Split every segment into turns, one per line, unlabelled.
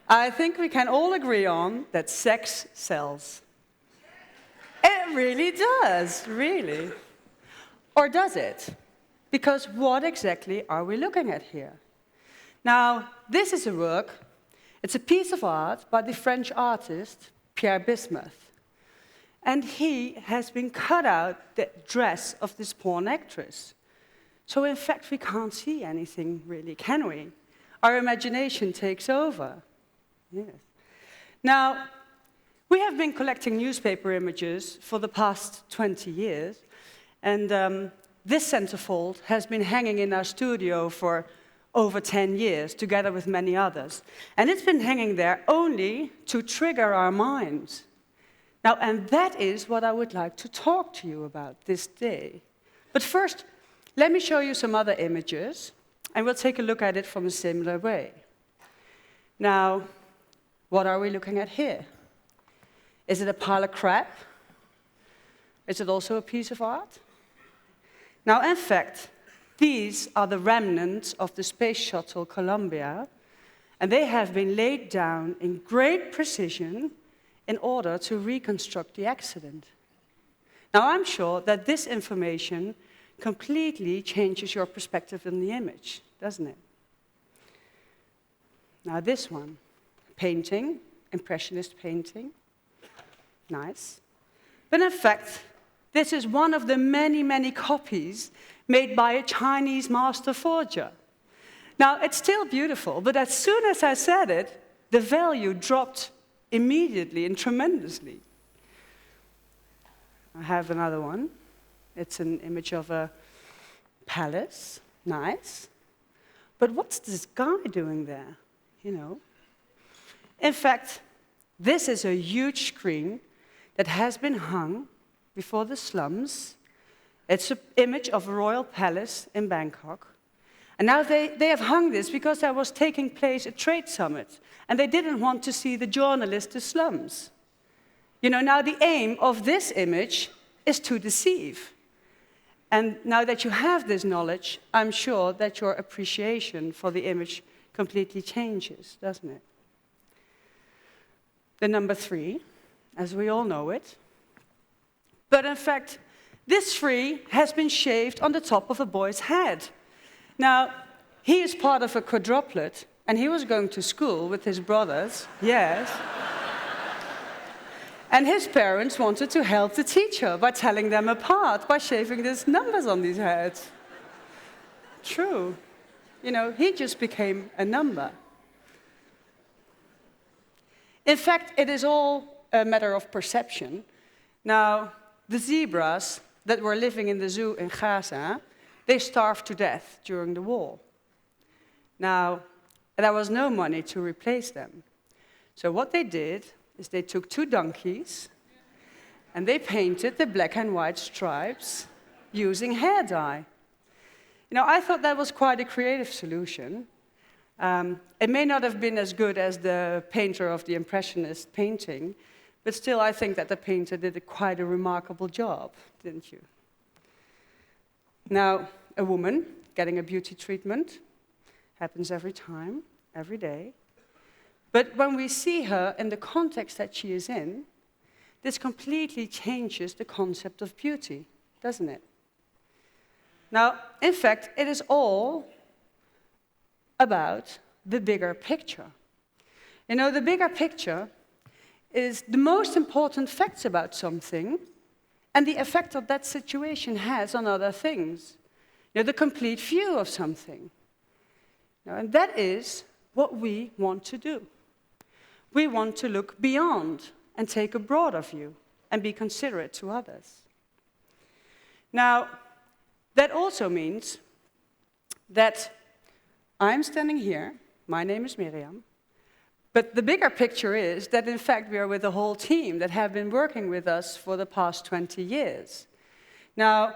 I think we can all agree on that sex sells. It really does, really. Or does it? Because what exactly are we looking at here? Now, this is a work, it's a piece of art by the French artist Pierre Bismuth. And he has been cut out the dress of this porn actress. So in fact, we can't see anything really, can we? Our imagination takes over. Yes. Now, we have been collecting newspaper images for the past 20 years, and this centerfold has been hanging in our studio for over 10 years, together with many others. And it's been hanging there only to trigger our minds. Now, and that is what I would like to talk to you about this day. But first, let me show you some other images, and we'll take a look at it from a similar way. Now, what are we looking at here? Is it a pile of crap? Is it also a piece of art? Now, in fact, these are the remnants of the space shuttle Columbia, and they have been laid down in great precision in order to reconstruct the accident. Now, I'm sure that this information completely changes your perspective on the image, doesn't it? Now, this one, painting, impressionist painting, nice. But in fact, this is one of the many, many copies made by a Chinese master forger. Now, it's still beautiful, but as soon as I said it, the value dropped immediately and tremendously. I have another one. It's an image of a palace, nice. But what's this guy doing there, you know? In fact, this is a huge screen that has been hung before the slums. It's an image of a royal palace in Bangkok. And now they have hung this because there was taking place a trade summit, and they didn't want to see the journalist the slums. You know, now the aim of this image is to deceive. And now that you have this knowledge, I'm sure that your appreciation for the image completely changes, doesn't it? The number 3, as we all know it. But in fact, this 3 has been shaved on the top of a boy's head. Now, he is part of a quadruplet, and he was going to school with his brothers, yes. And his parents wanted to help the teacher by telling them apart, by shaving these numbers on these heads. True. You know, he just became a number. In fact, it is all a matter of perception. Now, the zebras that were living in the zoo in Gaza, they starved to death during the war. Now, there was no money to replace them. So what they did is they took 2 donkeys and they painted the black and white stripes using hair dye. You know, I thought that was quite a creative solution. It may not have been as good as the painter of the Impressionist painting, but still I think that the painter did quite a remarkable job, didn't you? Now, a woman getting a beauty treatment happens every time, every day. But when we see her in the context that she is in, this completely changes the concept of beauty, doesn't it? Now, in fact, it is all about the bigger picture. You know, the bigger picture is the most important facts about something and the effect that that situation has on other things. You know, the complete view of something. You know, and that is what we want to do. We want to look beyond and take a broader view and be considerate to others. Now, that also means that I'm standing here, my name is Miriam, but the bigger picture is that in fact we are with a whole team that have been working with us for the past 20 years. Now,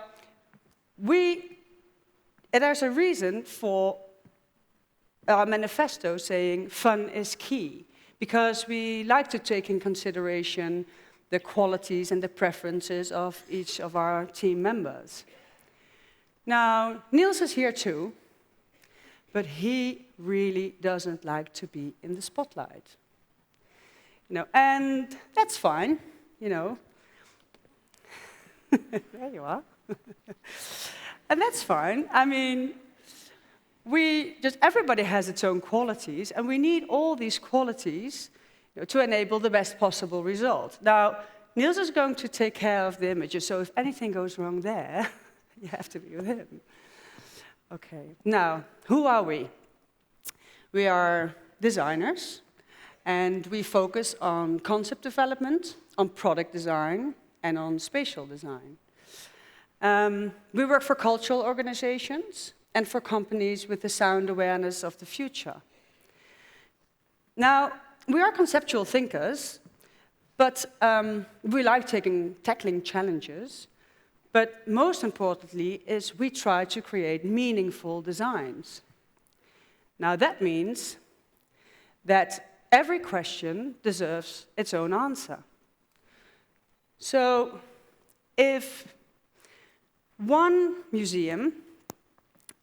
there's a reason for our manifesto saying fun is key, because we like to take in consideration the qualities and the preferences of each of our team members. Now, Niels is here too, but he really doesn't like to be in the spotlight. And that's fine, you know. There you are. And that's fine. I mean, everybody has its own qualities, and we need all these qualities to enable the best possible result. Now, Niels is going to take care of the images, so if anything goes wrong there, you have to be with him. Okay, now, who are we? We are designers, and we focus on concept development, on product design, and on spatial design. We work for cultural organizations and for companies with the sound awareness of the future. Now, we are conceptual thinkers, but we like tackling challenges. But most importantly is we try to create meaningful designs. Now that means that every question deserves its own answer. So if one museum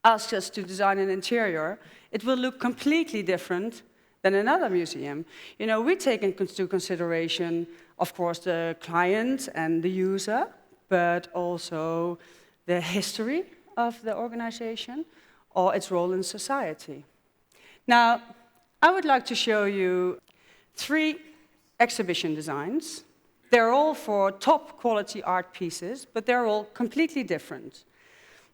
asks us to design an interior, it will look completely different than another museum. You know, we take into consideration, of course, the client and the user, but also the history of the organization or its role in society. Now, I would like to show you 3 exhibition designs. They're all for top quality art pieces, but they're all completely different.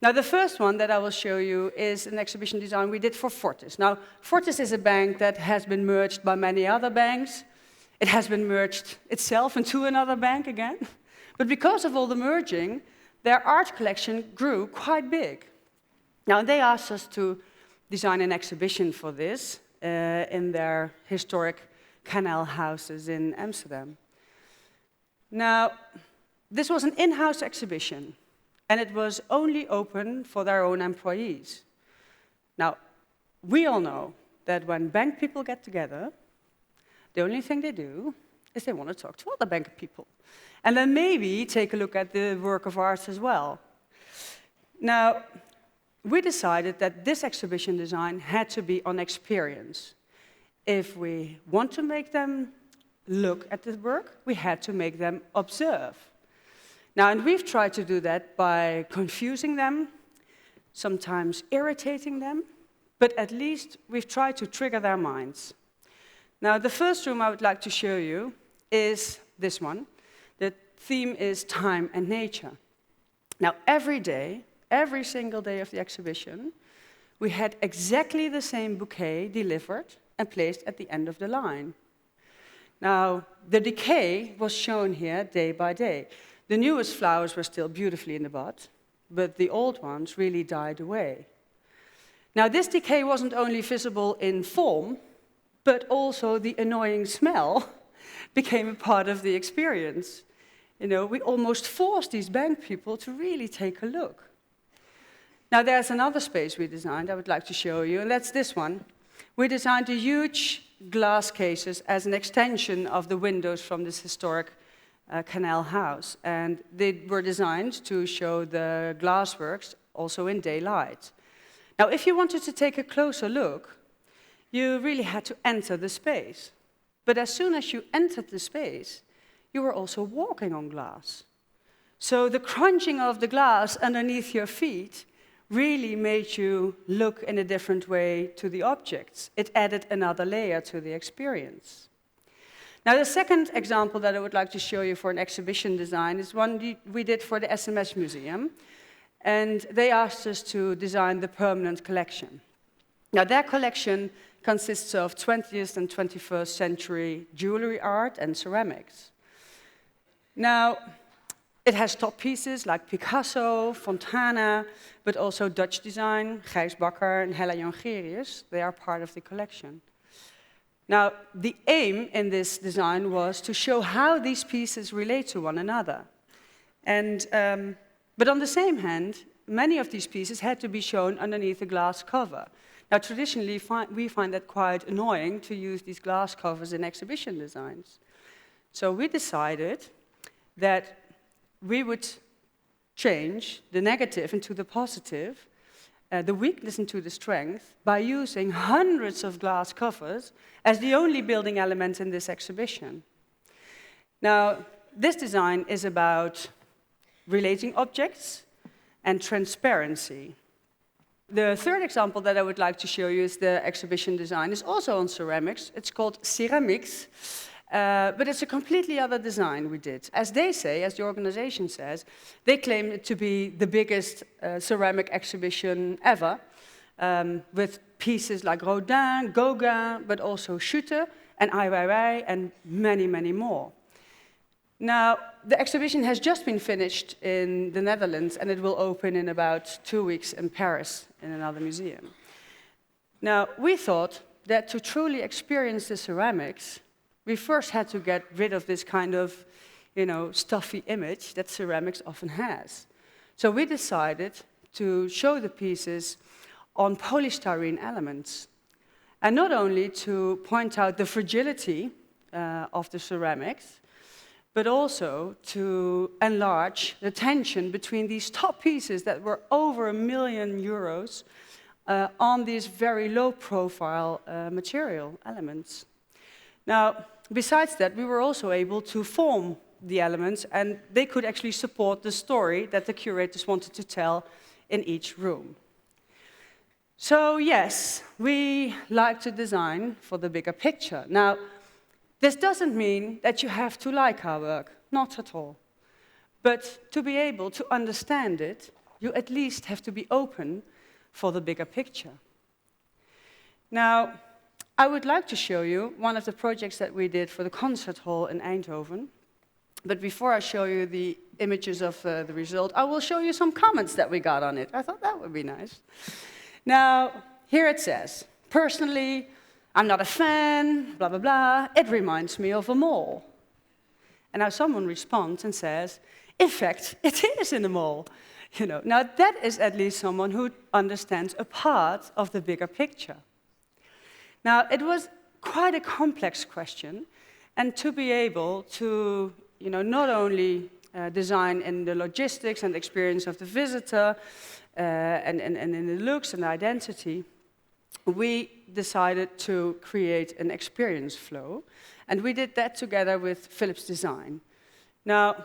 Now, the first one that I will show you is an exhibition design we did for Fortis. Now, Fortis is a bank that has been merged by many other banks. It has been merged itself into another bank again. But because of all the merging, their art collection grew quite big. Now, they asked us to design an exhibition for this in their historic canal houses in Amsterdam. Now, this was an in-house exhibition, and it was only open for their own employees. Now, we all know that when bank people get together, the only thing they do is they want to talk to other bank people. And then maybe take a look at the work of art as well. Now, we decided that this exhibition design had to be on experience. If we want to make them look at the work, we had to make them observe. Now, and we've tried to do that by confusing them, sometimes irritating them, but at least we've tried to trigger their minds. Now, the first room I would like to show you is this one. The theme is time and nature. Now, every day, every single day of the exhibition, we had exactly the same bouquet delivered and placed at the end of the line. Now, the decay was shown here day by day. The newest flowers were still beautifully in the bud, but the old ones really died away. Now, this decay wasn't only visible in form, but also the annoying smell became a part of the experience. You know, we almost forced these bank people to really take a look. Now, there's another space we designed I would like to show you, and that's this one. We designed a huge glass cases as an extension of the windows from this historic canal house. And they were designed to show the glassworks also in daylight. Now, if you wanted to take a closer look, you really had to enter the space. But as soon as you entered the space, you were also walking on glass. So the crunching of the glass underneath your feet really made you look in a different way to the objects. It added another layer to the experience. Now, the second example that I would like to show you for an exhibition design is one we did for the SMS Museum. And they asked us to design the permanent collection. Now, their collection consists of 20th and 21st century jewelry art and ceramics. Now, it has top pieces like Picasso, Fontana, but also Dutch design, Gijs Bakker and Hella Jongerius. They are part of the collection. Now, the aim in this design was to show how these pieces relate to one another. But on the same hand, many of these pieces had to be shown underneath a glass cover. Now, traditionally, we find that quite annoying to use these glass covers in exhibition designs. So we decided that we would change the negative into the positive the weakness into the strength by using hundreds of glass covers as the only building element in this exhibition. Now, this design is about relating objects and transparency. The third example that I would like to show you is the exhibition design. It's also on ceramics. It's called Ceramics, but it's a completely other design we did. As they say, as the organization says, they claim it to be the biggest ceramic exhibition ever, with pieces like Rodin, Gauguin, but also Schutte and Ai Weiwei and many, many more. Now, the exhibition has just been finished in the Netherlands, and it will open in about 2 weeks in Paris in another museum. Now, we thought that to truly experience the ceramics, we first had to get rid of this kind of, stuffy image that ceramics often has. So we decided to show the pieces on polystyrene elements, and not only to point out the fragility of the ceramics, but also to enlarge the tension between these top pieces that were over €1 million on these very low-profile material elements. Now, besides that, we were also able to form the elements, and they could actually support the story that the curators wanted to tell in each room. So yes, we like to design for the bigger picture. Now, this doesn't mean that you have to like our work, not at all. But to be able to understand it, you at least have to be open for the bigger picture. Now, I would like to show you one of the projects that we did for the concert hall in Eindhoven. But before I show you the images of the result, I will show you some comments that we got on it. I thought that would be nice. Now, here it says, personally, I'm not a fan, blah, blah, blah. It reminds me of a mall. And now someone responds and says, in fact, it is in a mall. Now that is at least someone who understands a part of the bigger picture. Now, it was quite a complex question, and to be able to, not only design in the logistics and experience of the visitor, and in the looks and identity, we decided to create an experience flow, and we did that together with Philips Design. Now,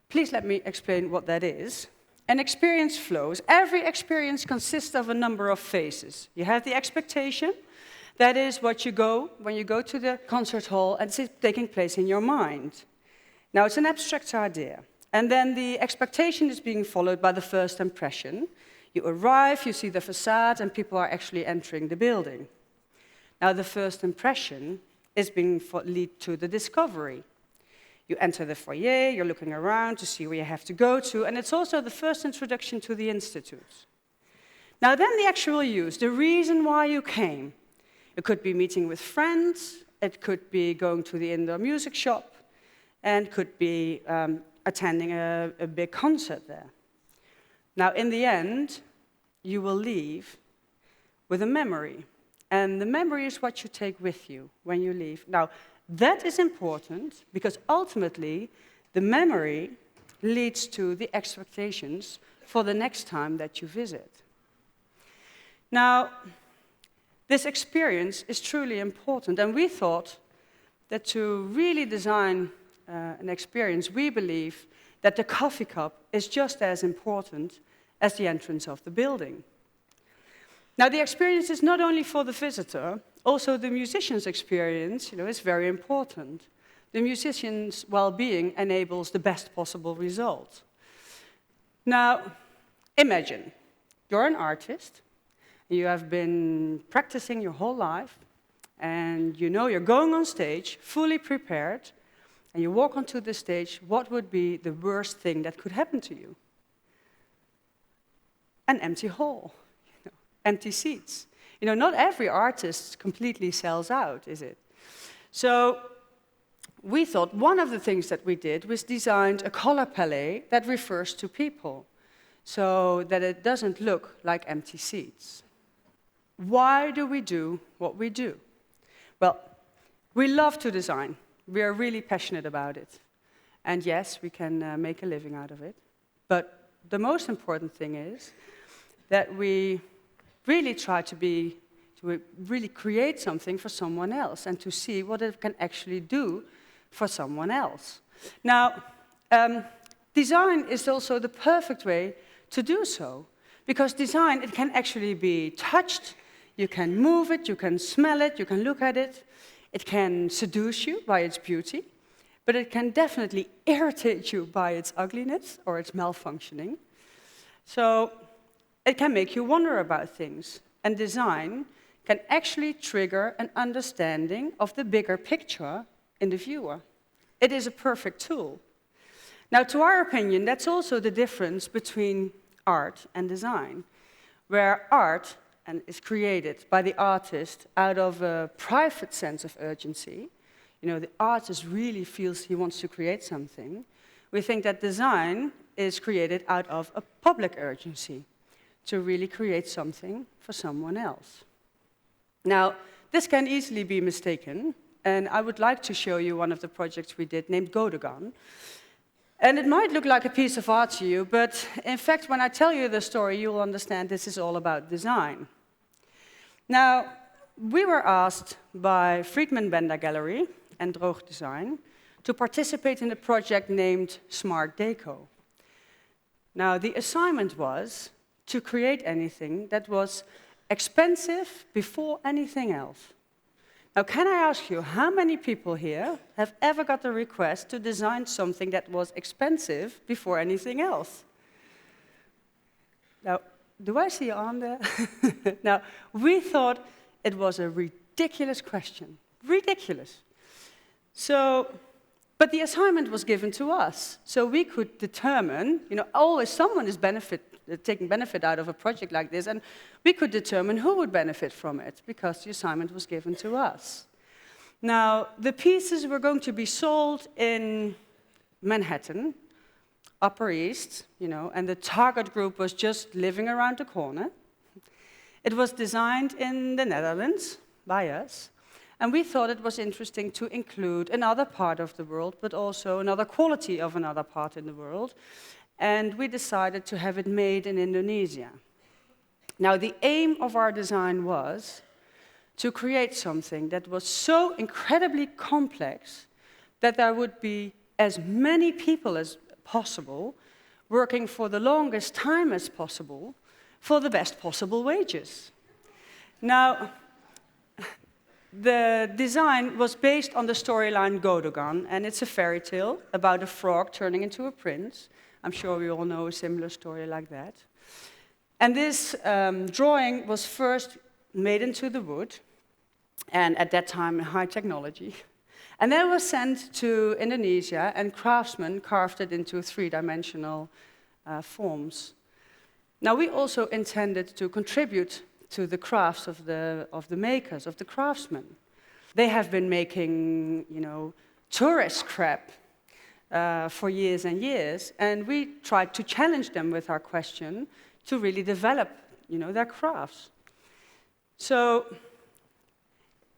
please let me explain what that is. An experience flow is every experience consists of a number of phases. You have the expectation, that is what you go when you go to the concert hall, and it's taking place in your mind. Now, it's an abstract idea, and then the expectation is being followed by the first impression. You arrive, you see the facade, and people are actually entering the building. Now, the first impression is being lead to the discovery. You enter the foyer, you're looking around to see where you have to go to, and it's also the first introduction to the institute. Now, then the actual use, the reason why you came. It could be meeting with friends, it could be going to the indoor music shop, and could be attending a big concert there. Now, in the end, you will leave with a memory. And the memory is what you take with you when you leave. Now, that is important because ultimately, the memory leads to the expectations for the next time that you visit. Now, this experience is truly important, and we thought that to really design an experience, we believe that the coffee cup is just as important as the entrance of the building. Now, the experience is not only for the visitor, also the musician's experience, is very important. The musician's well-being enables the best possible result. Now, imagine you're an artist, you have been practicing your whole life, and you're going on stage, fully prepared, and you walk onto the stage. What would be the worst thing that could happen to you? An empty hall, empty seats. Not every artist completely sells out, is it? So we thought one of the things that we did was designed a color palette that refers to people, so that it doesn't look like empty seats. Why do we do what we do? Well, we love to design. We are really passionate about it. And yes, we can make a living out of it. But the most important thing is that we really try to really create something for someone else and to see what it can actually do for someone else. Now, design is also the perfect way to do so, because design, it can actually be touched, you can move it, you can smell it, you can look at it, it can seduce you by its beauty, but it can definitely irritate you by its ugliness or its malfunctioning. So it can make you wonder about things, and design can actually trigger an understanding of the bigger picture in the viewer. It is a perfect tool. Now, to our opinion, that's also the difference between art and design, where art is created by the artist out of a private sense of urgency. You know, the artist really feels he wants to create something. We think that design is created out of a public urgency to really create something for someone else. Now, this can easily be mistaken, and I would like to show you one of the projects we did named Godogan. And it might look like a piece of art to you, but in fact, when I tell you the story, you'll understand this is all about design. Now, we were asked by Friedman Bender Gallery and Droog Design to participate in a project named Smart Deco. Now, the assignment was to create anything that was expensive before anything else. Now, can I ask you, how many people here have ever got a request to design something that was expensive before anything else? Now, do I see your arm there? Now, we thought it was a ridiculous question. Ridiculous. So, but the assignment was given to us, so we could determine, you know, always someone is taking benefit out of a project like this, and we could determine who would benefit from it, because the assignment was given to us. Now, the pieces were going to be sold in Manhattan, Upper East, you know, and the target group was just living around the corner. It was designed in the Netherlands by us, and we thought it was interesting to include another part of the world, but also another quality of another part in the world. And we decided to have it made in Indonesia. Now, the aim of our design was to create something that was so incredibly complex that there would be as many people as possible working for the longest time as possible for the best possible wages. Now, the design was based on the storyline Godogan, and it's a fairy tale about a frog turning into a prince. I'm sure we all know a similar story like that. And this drawing was first made into the wood, and at that time, high technology. And then it was sent to Indonesia, and craftsmen carved it into three-dimensional forms. Now, we also intended to contribute to the crafts of the makers, of the craftsmen. They have been making, you know, tourist crap for years and years, and we tried to challenge them with our question to really develop, you know, their crafts. So,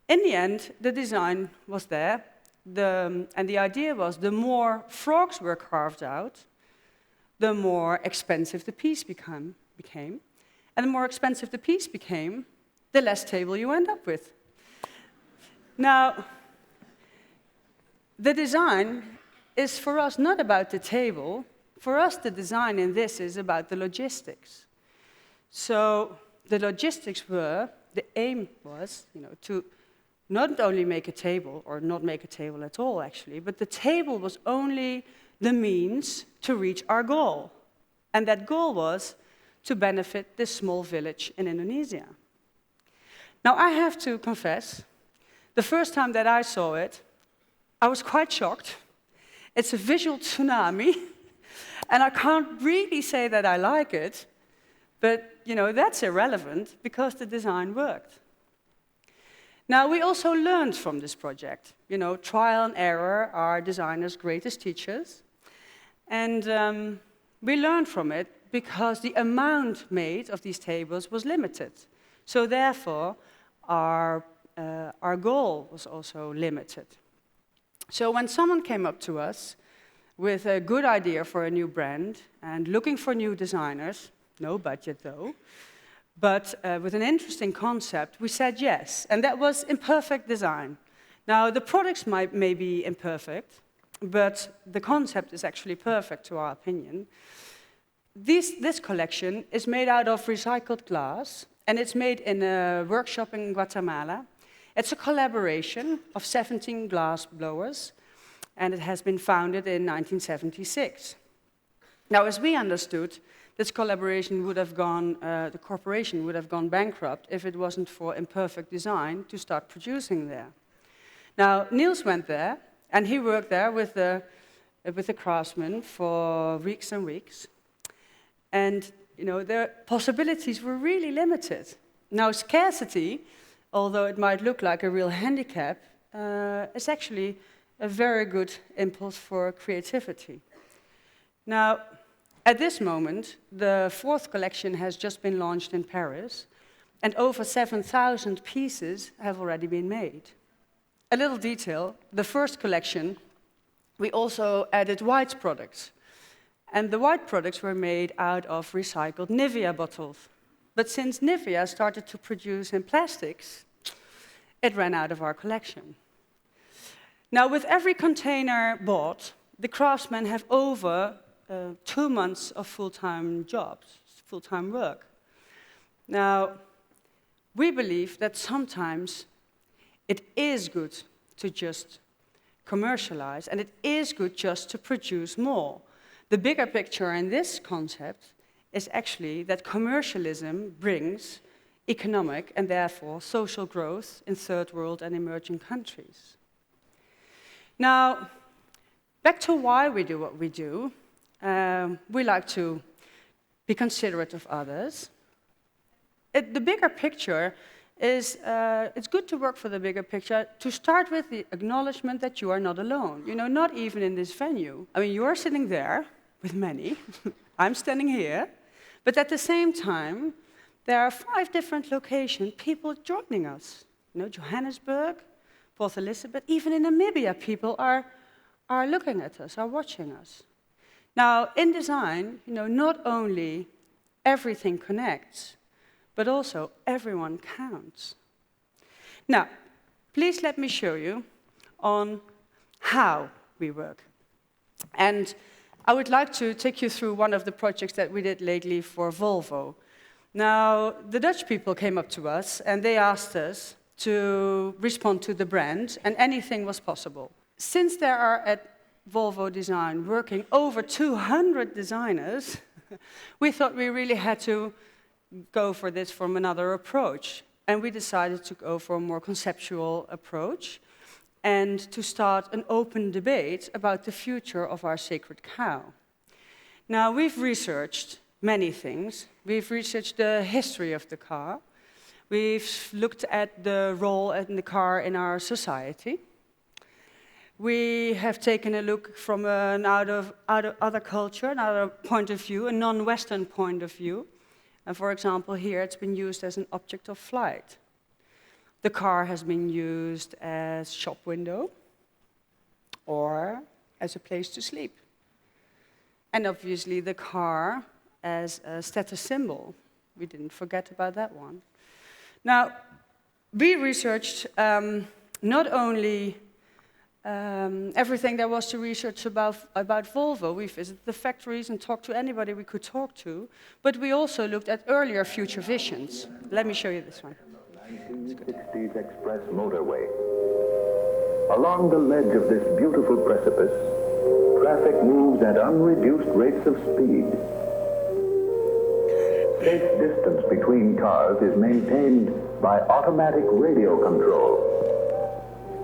in the end, the design was there, and the idea was the more frogs were carved out, the more expensive the piece became. And the more expensive the piece became, the less table you end up with. Now, the design is for us not about the table. For us, the design in this is about the logistics. So the logistics were, the aim was, you know, to not only make a table, or not make a table at all, actually, but the table was only the means to reach our goal. And that goal was to benefit this small village in Indonesia. Now, I have to confess, the first time that I saw it, I was quite shocked. It's a visual tsunami, and I can't really say that I like it, but, you know, that's irrelevant because the design worked. Now, we also learned from this project. You know, trial and error are designers' greatest teachers, and we learned from it because the amount made of these tables was limited. So therefore, our goal was also limited. So when someone came up to us with a good idea for a new brand and looking for new designers, no budget though, but with an interesting concept, we said yes, and that was imperfect design. Now, the products may be imperfect, but the concept is actually perfect to our opinion. This collection is made out of recycled glass, and it's made in a workshop in Guatemala. It's a collaboration of 17 glass blowers, and it has been founded in 1976. Now, as we understood, this collaboration would have gone, the corporation would have gone bankrupt if it wasn't for imperfect design to start producing there. Now, Niels went there, and he worked there with the craftsmen for weeks and weeks. And their possibilities were really limited. Now, scarcity, although it might look like a real handicap, is actually a very good impulse for creativity. Now, at this moment, the 4th collection has just been launched in Paris, and over 7,000 pieces have already been made. A little detail, the 1st collection, we also added white products. And the white products were made out of recycled Nivea bottles. But since Nivea started to produce in plastics, it ran out of our collection. Now, with every container bought, the craftsmen have over 2 months of full-time jobs, full-time work. Now, we believe that sometimes it is good to just commercialize, and it is good just to produce more. The bigger picture in this concept is actually that commercialism brings economic and therefore social growth in third world and emerging countries. Now, back to why we do what we do. We like to be considerate of others. The bigger picture is, it's good to work for the bigger picture, to start with the acknowledgement that you are not alone. Not even in this venue. I mean, you're sitting there with many, I'm standing here, but at the same time, there are 5 different locations, people joining us. Johannesburg, Port Elizabeth, even in Namibia, people are looking at us, are watching us. Now, in design, not only everything connects, but also everyone counts. Now, please let me show you on how we work. And I would like to take you through one of the projects that we did lately for Volvo. Now, the Dutch people came up to us and they asked us to respond to the brand, and anything was possible. Since there are at Volvo Design working over 200 designers, we thought we really had to go for this from another approach. And we decided to go for a more conceptual approach and to start an open debate about the future of our sacred cow. Now, we've researched many things. We've researched the history of the car. We've looked at the role in the car in our society. We have taken a look from an out of other culture, another point of view, a non-Western point of view. And for example, here it's been used as an object of flight. The car has been used as shop window or as a place to sleep. And obviously the car as a status symbol. We didn't forget about that one. Now, we researched not only everything there was to research about Volvo. We visited the factories and talked to anybody we could talk to, but we also looked at earlier future visions. Let me show you this one.
1960s express motorway. Along the ledge of this beautiful precipice, traffic moves at unreduced rates of speed. Safe distance between cars is maintained by automatic radio control.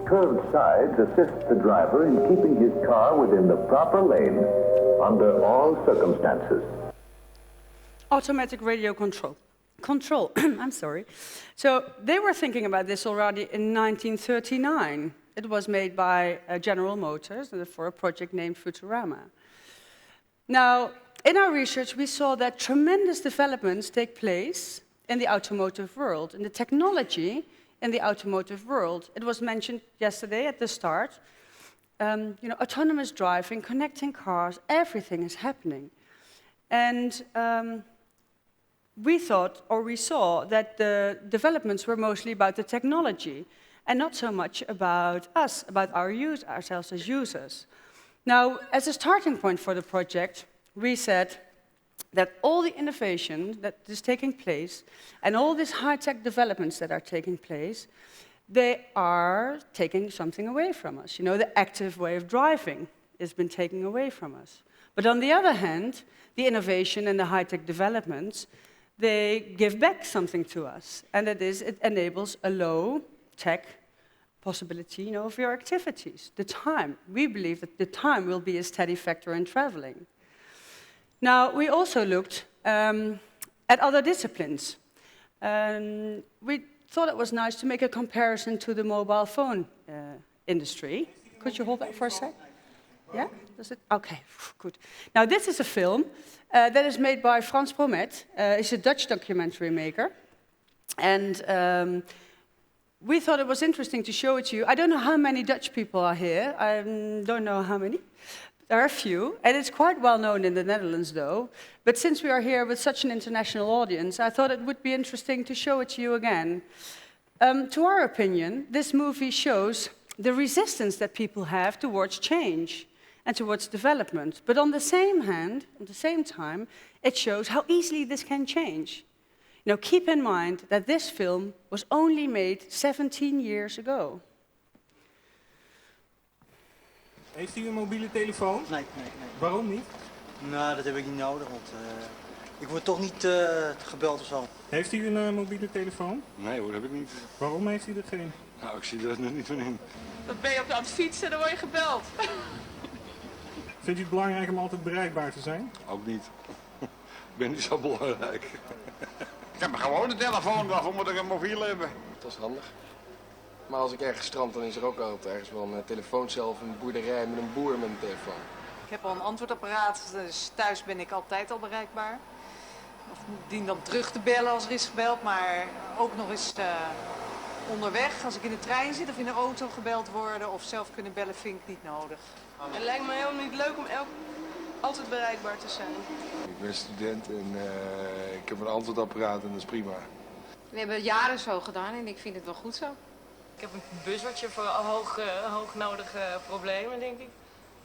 Curved sides assist the driver in keeping his car within the proper lane under all circumstances.
Automatic radio control. I'm sorry. So they were thinking about this already in 1939. It was made by General Motors for a project named Futurama. Now, in our research, we saw that tremendous developments take place in the automotive world, in the technology in the automotive world. It was mentioned yesterday at the start. Autonomous driving, connecting cars, everything is happening. And we thought, or we saw, that the developments were mostly about the technology and not so much about us, about ourselves as users. Now, as a starting point for the project, we said that all the innovation that is taking place and all these high-tech developments that are taking place, they are taking something away from us. You know, the active way of driving has been taken away from us. But on the other hand, the innovation and the high-tech developments, they give back something to us. And that is, it enables a low-tech possibility, you know, of your activities. The time. We believe that the time will be a steady factor in traveling. Now, we also looked at other disciplines. We thought it was nice to make a comparison to the mobile phone industry. Could you hold that for a sec? Yeah? Does it? Okay, good. Now, this is a film that is made by Frans Promet. He's a Dutch documentary maker. And we thought it was interesting to show it to you. I don't know how many Dutch people are here. I don't know how many. There are a few, and it's quite well known in the Netherlands, though. But since we are here with such an international audience, I thought it would be interesting to show it to you again. To our opinion, this movie shows the resistance that people have towards change and towards development. But on the same time, it shows how easily this can change. Now, keep in mind that this film was only made 17 years ago.
Heeft u een mobiele telefoon?
Nee.
Waarom niet?
Nou, dat heb ik niet nodig, want ik word toch niet gebeld of zo.
Heeft u een mobiele telefoon?
Nee hoor, dat heb ik niet.
Waarom heeft u er geen?
Nou, ik zie er nog niet van in.
Dan ben je aan het fietsen en dan word je gebeld.
Vindt u het belangrijk om altijd bereikbaar te zijn?
Ook niet. Ik ben niet zo belangrijk.
Ik heb gewoon een telefoon, waarvoor moet ik een mobiel hebben?
Dat is handig. Maar als ik ergens strand, dan is er ook altijd ergens wel een telefooncel of een boerderij met een boer met een telefoon.
Ik heb al een antwoordapparaat, dus thuis ben ik altijd al bereikbaar. Of dien dan terug te bellen als er is gebeld, maar ook nog eens onderweg. Als ik in de trein zit of in de auto gebeld worden of zelf kunnen bellen, vind ik niet nodig.
Het lijkt me helemaal niet leuk om altijd bereikbaar te zijn.
Ik ben student en ik heb een antwoordapparaat en dat is prima.
We hebben het jaren zo gedaan en ik vind het wel goed zo. Ik heb een buzzertje voor hoognodige problemen, denk ik.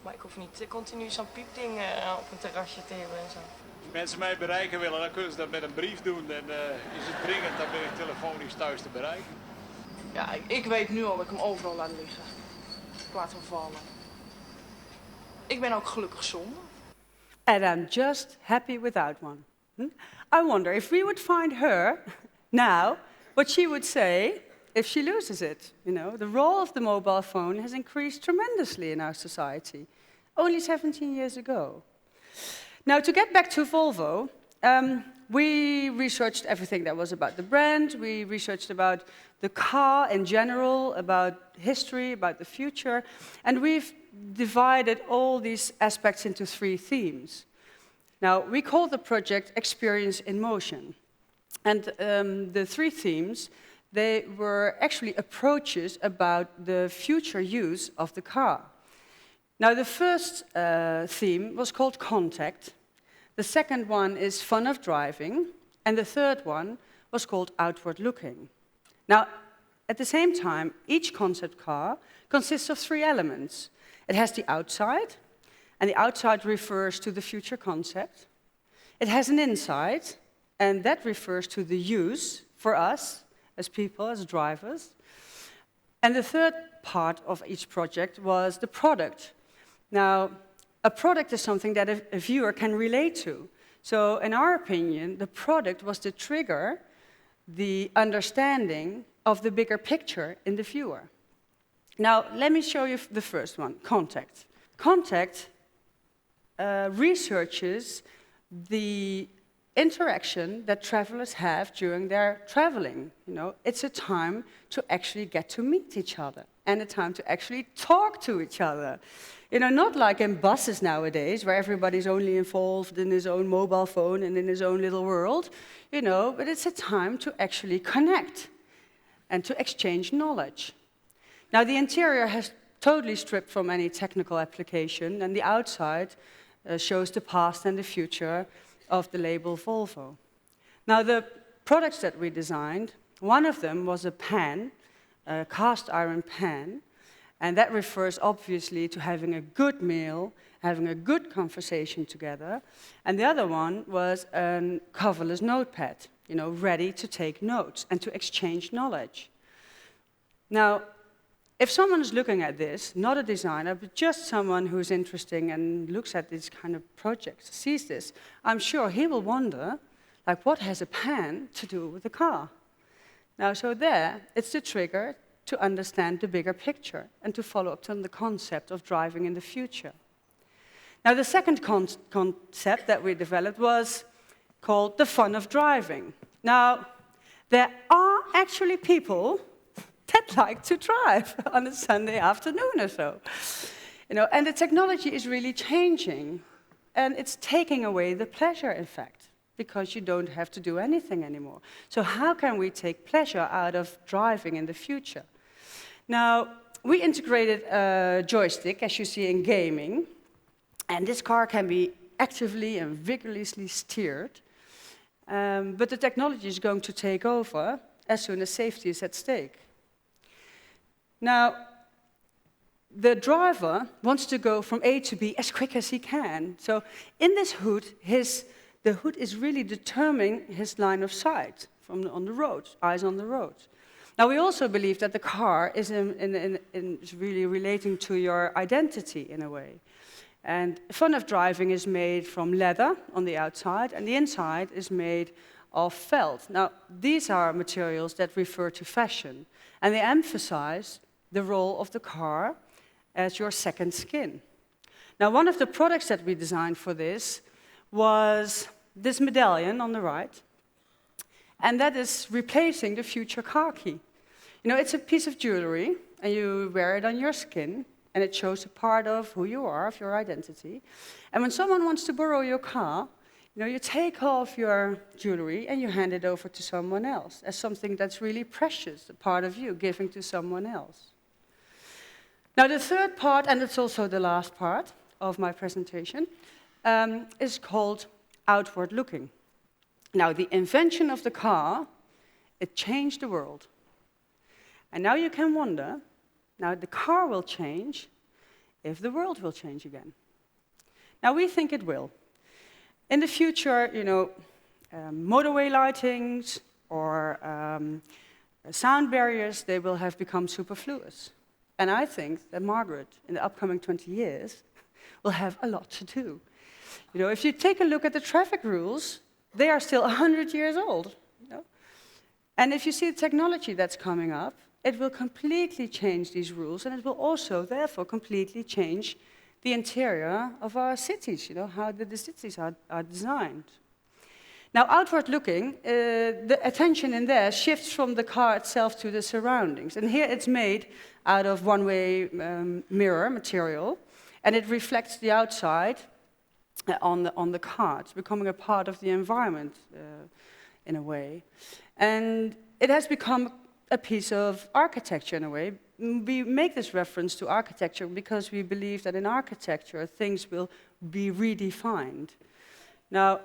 Maar ik hoef niet continu zo'n piepding op een terrasje te hebben en zo.
Als mensen mij bereiken willen, dan kunnen ze dat met een brief doen. En is het dringend, dan ben ik telefonisch thuis te bereiken.
Ja, ik weet nu al dat ik hem overal laat liggen. In plaats van vallen. Ik ben ook gelukkig zonder.
And I'm just happy without one. I wonder if we would find her now, what she would say if she loses it. You know, the role of the mobile phone has increased tremendously in our society, only 17 years ago. Now, to get back to Volvo, we researched everything that was about the brand. We researched about the car in general, about history, about the future, and we've divided all these aspects into 3 themes. Now, we call the project Experience in Motion. And the 3 themes, they were actually approaches about the future use of the car. Now, the first theme was called Contact. The second one is Fun of Driving. And the third one was called Outward Looking. Now, at the same time, each concept car consists of 3 elements. It has the outside, and the outside refers to the future concept. It has an inside, and that refers to the use for us as people, as drivers. And the third part of each project was the product. Now, a product is something that a viewer can relate to. So, in our opinion, the product was to trigger the understanding of the bigger picture in the viewer. Now, let me show you the first one, Contact. Contact researches the interaction that travelers have during their traveling. You know, it's a time to actually get to meet each other and a time to actually talk to each other. You know, not like in buses nowadays, where everybody's only involved in his own mobile phone and in his own little world, you know, but it's a time to actually connect and to exchange knowledge. Now, the interior has totally stripped from any technical application, and the outside shows the past and the future of the label Volvo. Now, the products that we designed, one of them was a pan, a cast iron pan, and that refers obviously to having a good meal, having a good conversation together. And the other one was a coverless notepad, ready to take notes and to exchange knowledge. Now, if someone is looking at this, not a designer, but just someone who's interested and looks at these kind of projects, sees this, I'm sure he will wonder, like, what has a pan to do with a car? Now, so there, it's the trigger to understand the bigger picture and to follow up on the concept of driving in the future. Now, the second concept that we developed was called the fun of driving. Now, there are actually people that like to drive on a Sunday afternoon or so. And the technology is really changing, and it's taking away the pleasure, in fact, because you don't have to do anything anymore. So how can we take pleasure out of driving in the future? Now, we integrated a joystick, as you see in gaming, and this car can be actively and vigorously steered, but the technology is going to take over as soon as safety is at stake. Now, the driver wants to go from A to B as quick as he can. So in this hood, the hood is really determining his line of sight on the road, eyes on the road. Now, we also believe that the car is is really relating to your identity in a way. And fun of driving is made from leather on the outside, and the inside is made of felt. Now, these are materials that refer to fashion, and they emphasize the role of the car as your second skin. Now, one of the products that we designed for this was this medallion on the right, and that is replacing the future car key. It's a piece of jewelry, and you wear it on your skin, and it shows a part of who you are, of your identity. And when someone wants to borrow your car, you take off your jewelry and you hand it over to someone else as something that's really precious, a part of you, giving to someone else. Now, the third part, and it's also the last part of my presentation, is called outward looking. Now, the invention of the car, it changed the world. And now you can wonder, now the car will change if the world will change again. Now, we think it will. In the future, motorway lightings or sound barriers, they will have become superfluous. And I think that Margaret, in the upcoming 20 years, will have a lot to do. If you take a look at the traffic rules, they are still 100 years old. And if you see the technology that's coming up, it will completely change these rules, and it will also, therefore, completely change the interior of our cities, how the cities are designed. Now, outward looking, the attention in there shifts from the car itself to the surroundings. And here it's made out of one-way mirror material, and it reflects the outside on the car. It's becoming a part of the environment in a way. And it has become a piece of architecture in a way. We make this reference to architecture because we believe that in architecture things will be redefined. Now,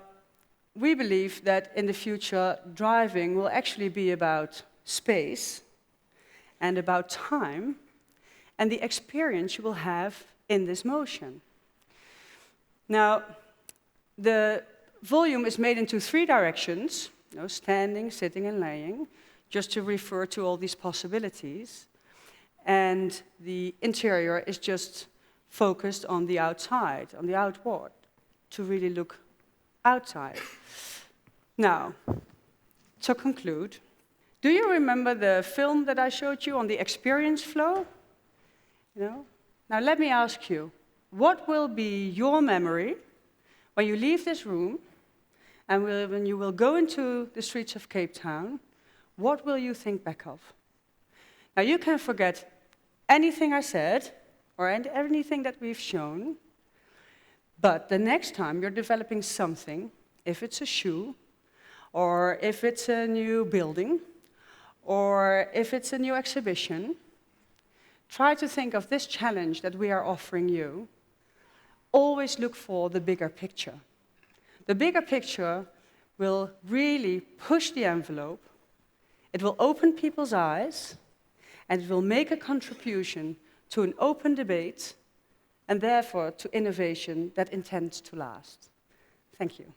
we believe that in the future driving will actually be about space and about time and the experience you will have in this motion. Now, the volume is made into 3 directions, standing, sitting, and laying, just to refer to all these possibilities. And the interior is just focused on the outside, on the outward, to really look outside. Now, to conclude, do you remember the film that I showed you on the experience flow? Now let me ask you, what will be your memory when you leave this room and when you will go into the streets of Cape Town? What will you think back of? Now, you can forget anything I said or anything that we've shown, but the next time you're developing something, if it's a shoe, or if it's a new building, or if it's a new exhibition, try to think of this challenge that we are offering you. Always look for the bigger picture. The bigger picture will really push the envelope, it will open people's eyes, and it will make a contribution to an open debate and therefore to innovation that intends to last. Thank you.